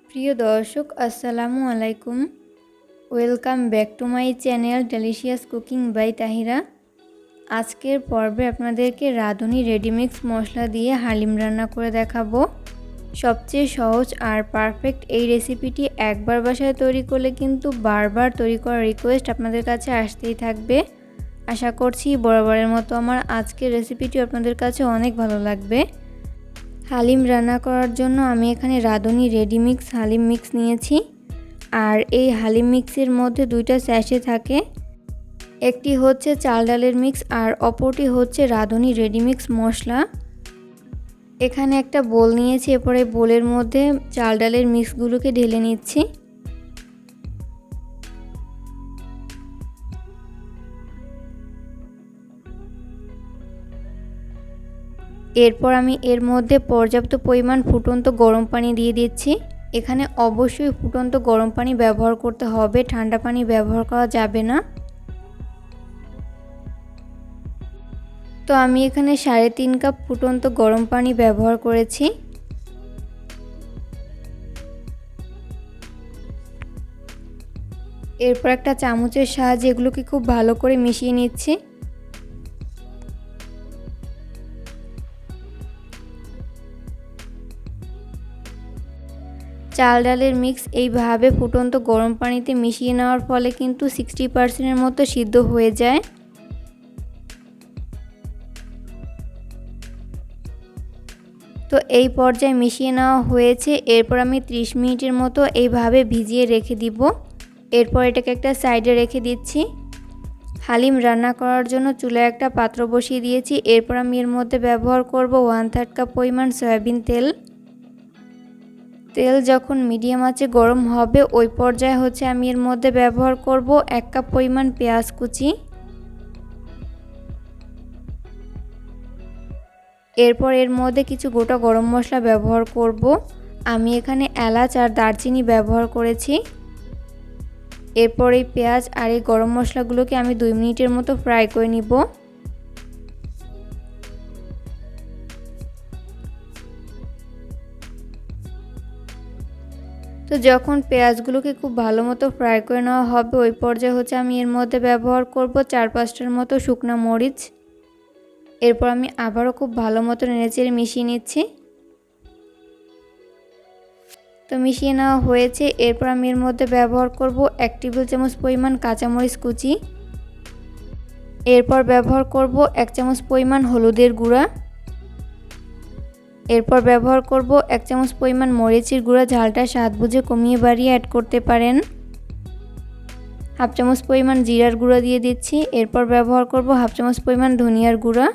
প্রিয় দর্শক আসসালামু আলাইকুম। Welcome back to my channel delicious cooking by Tahira. আজকের পর্বে আপনাদেরকে রাঁধুনি রেডিমিক্স মশলা দিয়ে হালিম রান্না করে দেখাবো। সবচেয়ে সহজ আর পারফেক্ট এই রেসিপিটি একবার বাসায় তৈরি করলে কিন্তু বারবার তৈরি করার রিকোয়েস্ট আপনাদের কাছে আসতেই থাকবে। আশা করছি বরাবরের মতো আমার আজকের রেসিপিটি আপনাদের কাছে অনেক ভালো লাগবে। হালিম রান্না করার জন্য আমি এখানে রাঁধুনি রেডিমিক্স হালিম মিক্স নিয়েছি। আর এই হালিম মিক্সের মধ্যে দুইটা স্যাশে থাকে, একটি হচ্ছে চাল ডালের মিক্স আর অপরটি হচ্ছে রাঁধুনি রেডিমিক্স মশলা। এখানে একটা বোল নিয়েছি, এরপরে বোলের মধ্যে চাল ডালের মিক্সগুলোকে ঢেলে নিচ্ছি। এরপর আমি এর মধ্যে পর্যাপ্ত পরিমাণ ফুটন্ত গরম পানি দিয়ে দিচ্ছি। এখানে অবশ্যই ফুটন্ত গরম পানি ব্যবহার করতে হবে, ঠান্ডা পানি ব্যবহার করা যাবে না। তো আমি এখানে 3.5 কাপ ফুটন্ত গরম পানি ব্যবহার করেছি। এরপর একটা চামচের সাহায্যে এগুলোকে খুব ভালো করে মিশিয়ে নিচ্ছি। চাল ডালের মিক্স এইভাবে ফুটন্ত গরম পানিতে মিশিয়ে নেওয়ার ফলে কিন্তু 60% মতো সিদ্ধ হয়ে যায়। তো এই পর্যায়ে মিশিয়ে নেওয়া হয়েছে। এরপর আমি 30 মিনিটের মতো এইভাবে ভিজিয়ে রেখে দিব। এরপর এটাকে একটা সাইডে রেখে দিচ্ছি। হালিম রান্না করার জন্য চুলায় একটা পাত্র বসিয়ে দিয়েছি। এরপর আমি এর মধ্যে ব্যবহার করব 1/3 কাপ পরিমাণ সয়াবিন তেল। তেল যখন মিডিয়াম আঁচে গরম হবে ওই পর্যায়ে আমি এর মধ্যে ব্যবহার করব 1 কাপ পরিমাণ পেঁয়াজ কুচি। এরপর এর মধ্যে কিছু গোটা গরম মশলা ব্যবহার করব। আমি এখানে এলাচ আর দারচিনি ব্যবহার করেছি। এরপর এই পেঁয়াজ আর এই গরম মশলাগুলোকে আমি 2 মিনিটের মতো ফ্রাই করে নিব। তো যখন পেঁয়াজগুলোকে খুব ভালো মতো ফ্রাই করে নেওয়া হবে ওই পর্যায়ে আমি এর মধ্যে ব্যবহার করব 4-5টার মতো শুকনো মরিচ। এরপর আমি আবারও খুব ভালো মতো নেড়েচেড়ে মিশিয়ে নিচ্ছি। তো মিশিয়ে নেওয়া হয়েছে। এরপর আমি এর মধ্যে ব্যবহার করব 1 টেবিল চামচ পরিমাণ কাঁচামরিচ কুচি। এরপর ব্যবহার করব 1 চামচ পরিমাণ হলুদের গুঁড়া। এরপর ব্যবহার করব 1 চামচ পরিমাণ মরিচের গুঁড়া, ঝালটা স্বাদ বুঝে কমিয়ে বাড়িয়ে অ্যাড করতে পারেন। 1/2 চামচ পরিমাণ জিরার গুঁড়া দিয়ে দিচ্ছি। এরপর ব্যবহার করব 1/2 চামচ পরিমাণ ধনিয়ার গুঁড়া।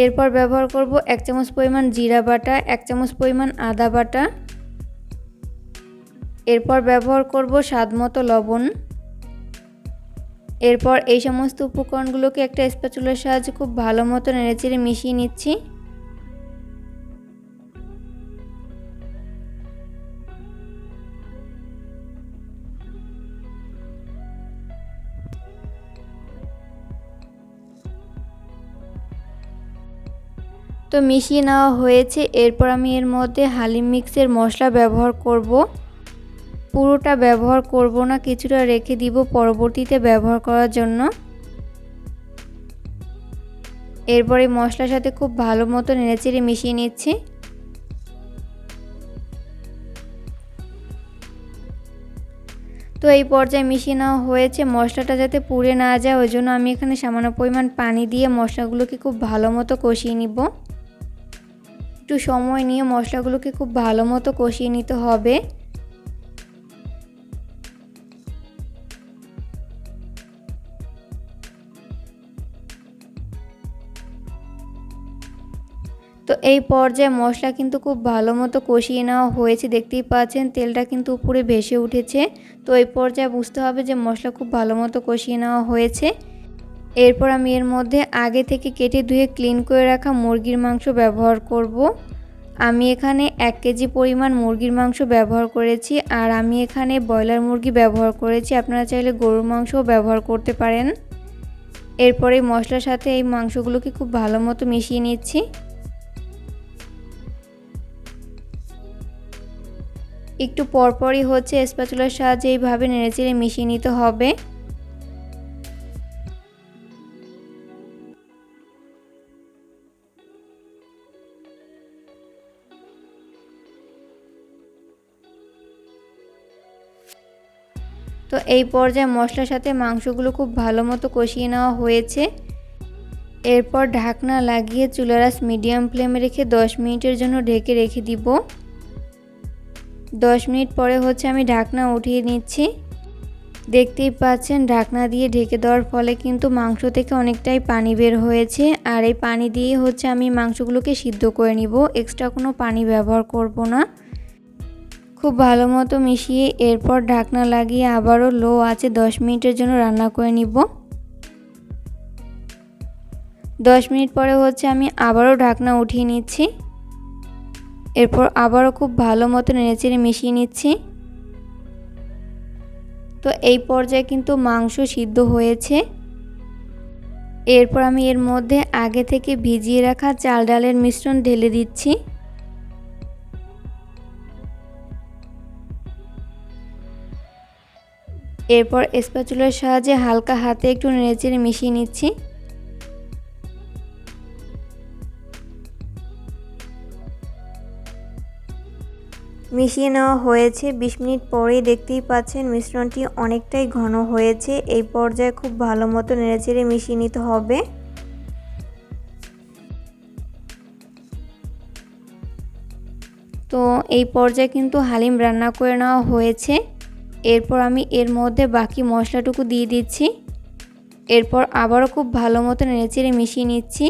এরপর ব্যবহার করব 1 চামচ পরিমাণ জিরা বাটা, 1 চামচ পরিমাণ আদা বাটা। এরপর ব্যবহার করব স্বাদমতো লবণ। এরপর এই সমস্ত উপকরণগুলোকে একটা স্প্যাচুলার সাহায্যে খুব ভালো মতো নেড়েচেড়ে মিশিয়ে নিচ্ছি। তো মিশিয়ে নেওয়া হয়েছে। এরপর আমি এর মধ্যে হালিম মিক্সের মশলা ব্যবহার করব। পুরোটা ব্যবহার করব না, কিছুটা রেখে দিব পরবর্তীতে ব্যবহার করার জন্য। এরপর এই মশলার সাথে খুব ভালো মতো নেড়েচেড়ে মিশিয়ে নিচ্ছি। তো এই পর্যায়ে মিশিয়ে নেওয়া হয়েছে। মশলাটা যাতে পুড়ে না যায় ওই জন্য আমি এখানে সামান্য পরিমাণ পানি দিয়ে মশলাগুলোকে খুব ভালো মতো কষিয়ে নিব। একটু সময় নিয়ে মশলাগুলোকে খুব ভালো মতো কষিয়ে নিতে হবে। তো এই পর্যায়ে মশলা কিন্তু খুব ভালো মতো কষিয়ে নেওয়া হয়েছে, দেখতেই পাচ্ছেন তেলটা কিন্তু উপরে ভেসে উঠেছে। তো এই পর্যায়ে বুঝতে হবে যে মশলা খুব ভালো মতো কষিয়ে নেওয়া হয়েছে। এরপর আমি এর মধ্যে আগে থেকে কেটে ধুয়ে ক্লিন করে রাখা মুরগির মাংস ব্যবহার করব। আমি এখানে 1 কেজি পরিমাণ মুরগির মাংস ব্যবহার করেছি। আর আমি এখানে ব্রয়লার মুরগি ব্যবহার করেছি, আপনারা চাইলে গরুর মাংসও ব্যবহার করতে পারেন। এরপরে মশলার সাথে এই মাংসগুলোকে খুব ভালো মতো মিশিয়ে নিচ্ছি। একটু পরপরই হচ্ছে স্প্যাচুলার সাহায্যে এইভাবে নেড়েচেড়ে মিশিয়ে নিতে হবে। তো এই পর্যায়ে মশলার সাথে মাংসগুলো খুব ভালো মতো কষিয়ে নেওয়া হয়েছে। এরপর ঢাকনা লাগিয়ে চুলার আঁচ মিডিয়াম ফ্লেমে রেখে 10 মিনিটের জন্য ঢেকে রেখে দিব। 10 মিনিট পরে হচ্ছে আমি ঢাকনা উঠিয়ে নিচ্ছি। দেখতেই পাচ্ছেন ঢাকনা দিয়ে ঢেকে দেওয়ার ফলে কিন্তু মাংস থেকে অনেকটাই পানি বের হয়েছে। আর এই পানি দিয়ে হচ্ছে আমি মাংসগুলোকে সিদ্ধ করে নিব, এক্সট্রা কোনো পানি ব্যবহার করব না। খুব ভালো মতো মিশিয়ে এরপর ঢাকনা লাগিয়ে আবারও লো আঁচে 10 মিনিটের জন্য রান্না করে নিব। 10 মিনিট পরে হচ্ছে আমি আবারও ঢাকনা উঠিয়ে নিচ্ছি। এরপর আবারও খুব ভালো মতো নেড়েচেড়ে মিশিয়ে নিচ্ছি। তো এই পর্যায়ে কিন্তু মাংস সিদ্ধ হয়েছে। এরপর আমি এর মধ্যে আগে থেকে ভিজিয়ে রাখা চাল ডালের মিশ্রণ ঢেলে দিচ্ছি। এরপর স্প্যাচুলার সাহায্যে হালকা হাতে একটু নেড়েচেড়ে মিশিয়ে নিচ্ছি। মিশিয়ে নেওয়া হয়েছে। 20 মিনিট পরেই দেখতেই পাচ্ছেন মিশ্রণটি অনেকটাই ঘন হয়েছে। এই পর্যায়ে খুব ভালো মতো নেড়েচেড়ে মিশিয়ে নিতে হবে। তো এই পর্যায়ে কিন্তু হালিম রান্না করে নেওয়া হয়েছে। এরপর আমি এর মধ্যে বাকি মশলাটুকু দিয়ে দিচ্ছি। এরপর আবারও খুব ভালো মতো নেড়েচেড়ে মিশিয়ে নিচ্ছি।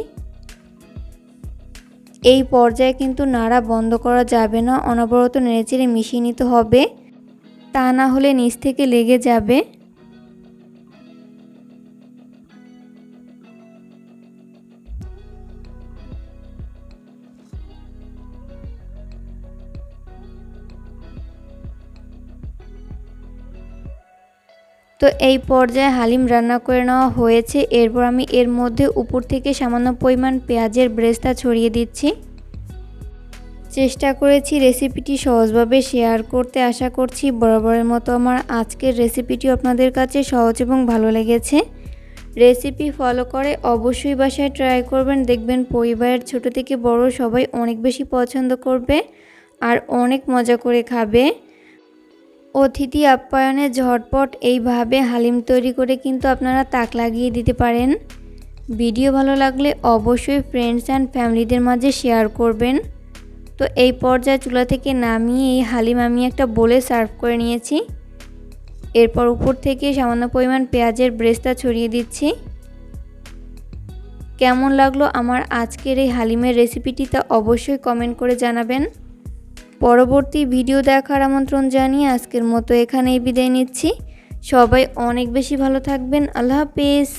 এই পর্যায়ে কিন্তু নাড়া বন্ধ করা যাবে না, অনবরত নেড়েচেড়ে মিশিয়ে নিতে হবে, তা না হলে নিচ থেকে লেগে যাবে। তো এই পর্যায়ে হালিম রান্না করে নেওয়া হয়েছে। এরপর আমি এর মধ্যে উপর থেকে সামান্য পরিমাণ পেঁয়াজের ব্রেস্তা ছড়িয়ে দিচ্ছি। চেষ্টা করেছি রেসিপিটি সহজভাবে শেয়ার করতে, আশা করছি বরাবরের মতো আমার আজকের রেসিপিটিও আপনাদের কাছে সহজ এবং ভালো লেগেছে। রেসিপি ফলো করে অবশ্যই বাসায় ট্রাই করবেন, দেখবেন পরিবারের ছোট থেকে বড় সবাই অনেক বেশি পছন্দ করবে আর অনেক মজা করে খাবে। অতিথি আপ্যায়নে ঝটপট এইভাবে হালিম তৈরি করে কিন্তু আপনারা তাক লাগিয়ে দিতে পারেন। ভিডিও ভালো লাগলে অবশ্যই ফ্রেন্ডস অ্যান্ড ফ্যামিলিদের মাঝে শেয়ার করবেন। তো এই পর্যায়ে চুলা থেকে নামিয়ে এই হালিম আমি একটা বোলে সার্ভ করে নিয়েছি। এরপর উপর থেকে সামান্য পরিমাণ পেঁয়াজের ব্রেস্তা ছড়িয়ে দিচ্ছি। কেমন লাগলো আমার আজকের এই হালিমের রেসিপিটি তা অবশ্যই কমেন্ট করে জানাবেন। পরবর্তী ভিডিও দেখার আমন্ত্রণ জানিয়ে আজকের মতো এখানেই বিদায় নিচ্ছি। সবাই অনেক বেশি ভালো থাকবেন। আল্লাহ হাফেজ।